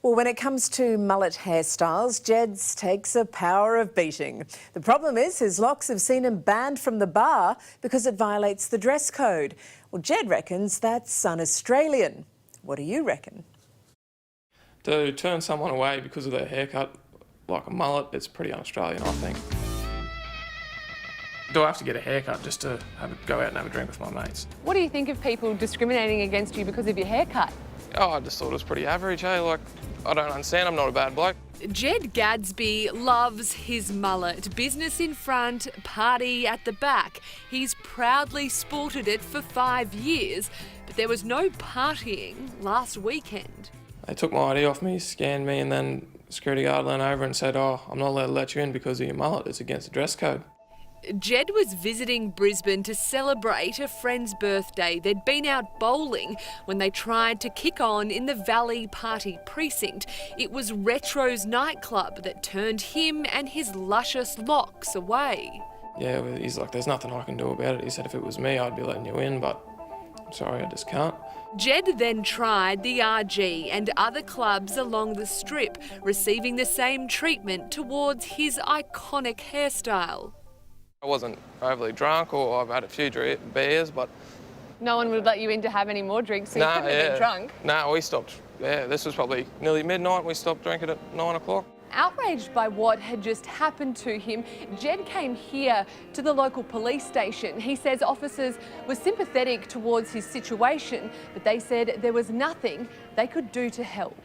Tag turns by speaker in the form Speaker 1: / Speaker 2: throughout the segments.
Speaker 1: Well, when it comes to mullet hairstyles, Jed's takes a power of beating. The problem is his locks have seen him banned from the bar because it violates the dress code. Well, Jed reckons that's un-Australian. What do you reckon?
Speaker 2: To turn someone away because of their haircut, like a mullet, it's pretty un-Australian, I think. Do I have to get a haircut just to go out and have a drink with my mates?
Speaker 3: What do you think of people discriminating against you because of your haircut?
Speaker 2: Oh, I just thought it was pretty average, hey? Like, I don't understand, I'm not a bad bloke.
Speaker 4: Jed Gadsby loves his mullet. Business in front, party at the back. He's proudly sported it for 5 years, but there was no partying last weekend.
Speaker 2: They took my ID off me, scanned me, and then the security guard leaned over and said, "Oh, I'm not allowed to let you in because of your mullet. It's against the dress code."
Speaker 4: Jed was visiting Brisbane to celebrate a friend's birthday. They'd been out bowling when they tried to kick on in the Valley Party precinct. It was Retro's nightclub that turned him and his luscious locks away.
Speaker 2: Yeah, well, he's like, "There's nothing I can do about it." He said if it was me, I'd be letting you in, but I'm sorry, I just can't.
Speaker 4: Jed then tried the RG and other clubs along the strip, receiving the same treatment towards his iconic hairstyle.
Speaker 2: I wasn't overly drunk, or I've had a few beers, but...
Speaker 3: No one would let you in to have any more drinks, so you couldn't have been drunk?
Speaker 2: No, we stopped. Yeah, this was probably nearly midnight. We stopped drinking at 9 o'clock.
Speaker 3: Outraged by what had just happened to him, Jed came here to the local police station. He says officers were sympathetic towards his situation, but they said there was nothing they could do to help.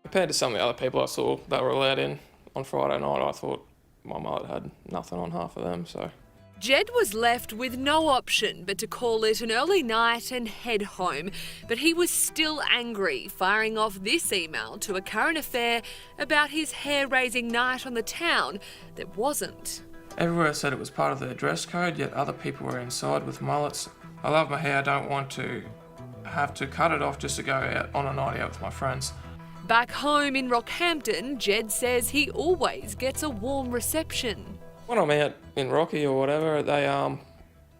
Speaker 2: Compared to some of the other people I saw that were allowed in on Friday night, I thought my mullet had nothing on half of them, so...
Speaker 4: Jed was left with no option but to call it an early night and head home. But he was still angry, firing off this email to a current affair about his hair-raising night on the town that wasn't.
Speaker 2: Everywhere said it was part of their dress code, yet other people were inside with mullets. I love my hair, I don't want to have to cut it off just to go out on a night out with my friends.
Speaker 4: Back home in Rockhampton, Jed says he always gets a warm reception.
Speaker 2: When I'm out in Rocky or whatever,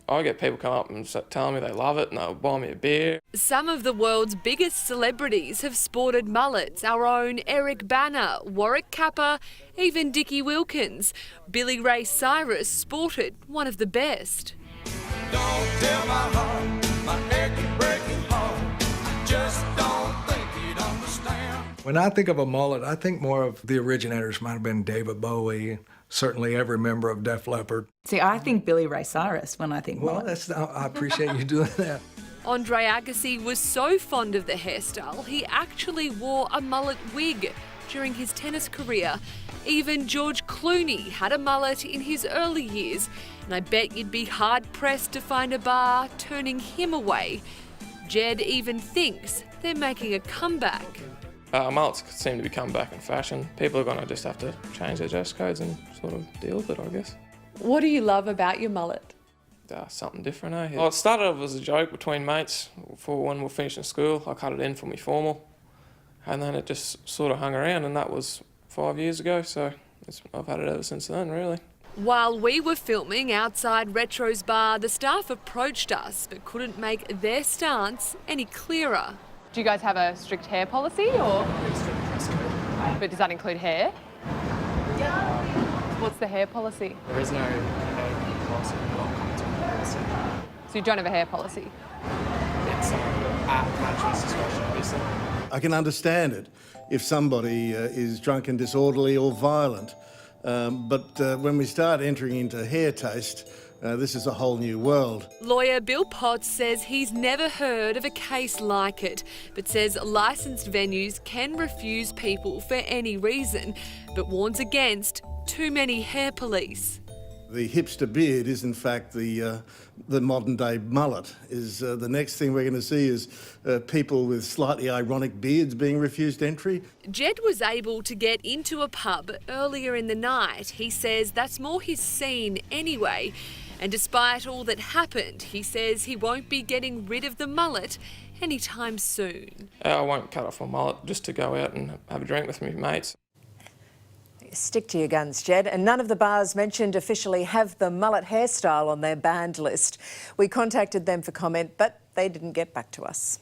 Speaker 2: I get people come up and tell me they love it and they'll buy me a beer.
Speaker 4: Some of the world's biggest celebrities have sported mullets. Our own Eric Banner, Warwick Capper, even Dickie Wilkins. Billy Ray Cyrus sported one of the best.
Speaker 5: Don't tell my heart, my aching, breaking heart, I just don't think you'd understand.
Speaker 6: When I think of a mullet, I think more of the originators might have been David Bowie, certainly every member of Def Leppard.
Speaker 7: See, I think Billy Ray Cyrus when I think mullet.
Speaker 6: Well, I appreciate you doing that.
Speaker 4: Andre Agassi was so fond of the hairstyle, he actually wore a mullet wig during his tennis career. Even George Clooney had a mullet in his early years, and I bet you'd be hard-pressed to find a bar turning him away. Jed even thinks they're making a comeback.
Speaker 2: Mullets seem to be coming back in fashion. People are going to just have to change their dress codes and sort of deal with it, I guess.
Speaker 3: What do you love about your mullet?
Speaker 2: Something different, eh? Well, it started off as a joke between mates for when we were finishing school. I cut it in for me formal, and then it just sort of hung around, and that was 5 years ago, so I've had it ever since then, really.
Speaker 4: While we were filming outside Retro's bar, the staff approached us but couldn't make their stance any clearer.
Speaker 3: Do you guys have a strict hair policy, or?
Speaker 8: Strict dress code.
Speaker 3: But does that include hair? Yeah. What's the hair policy?
Speaker 8: There is no policy.
Speaker 3: So you don't have a hair policy?
Speaker 8: It's at management's discretion, obviously.
Speaker 9: I can understand it if somebody is drunk and disorderly or violent. But when we start entering into hair taste, this is a whole new world.
Speaker 4: Lawyer Bill Potts says he's never heard of a case like it, but says licensed venues can refuse people for any reason, but warns against too many hair police.
Speaker 9: The hipster beard is in fact the modern day mullet. The next thing we're going to see is people with slightly ironic beards being refused entry.
Speaker 4: Jed was able to get into a pub earlier in the night. He says that's more his scene anyway. And despite all that happened, he says he won't be getting rid of the mullet anytime soon.
Speaker 2: I won't cut off my mullet just to go out and have a drink with my mates.
Speaker 1: Stick to your guns, Jed. And none of the bars mentioned officially have the mullet hairstyle on their banned list. We contacted them for comment, but they didn't get back to us.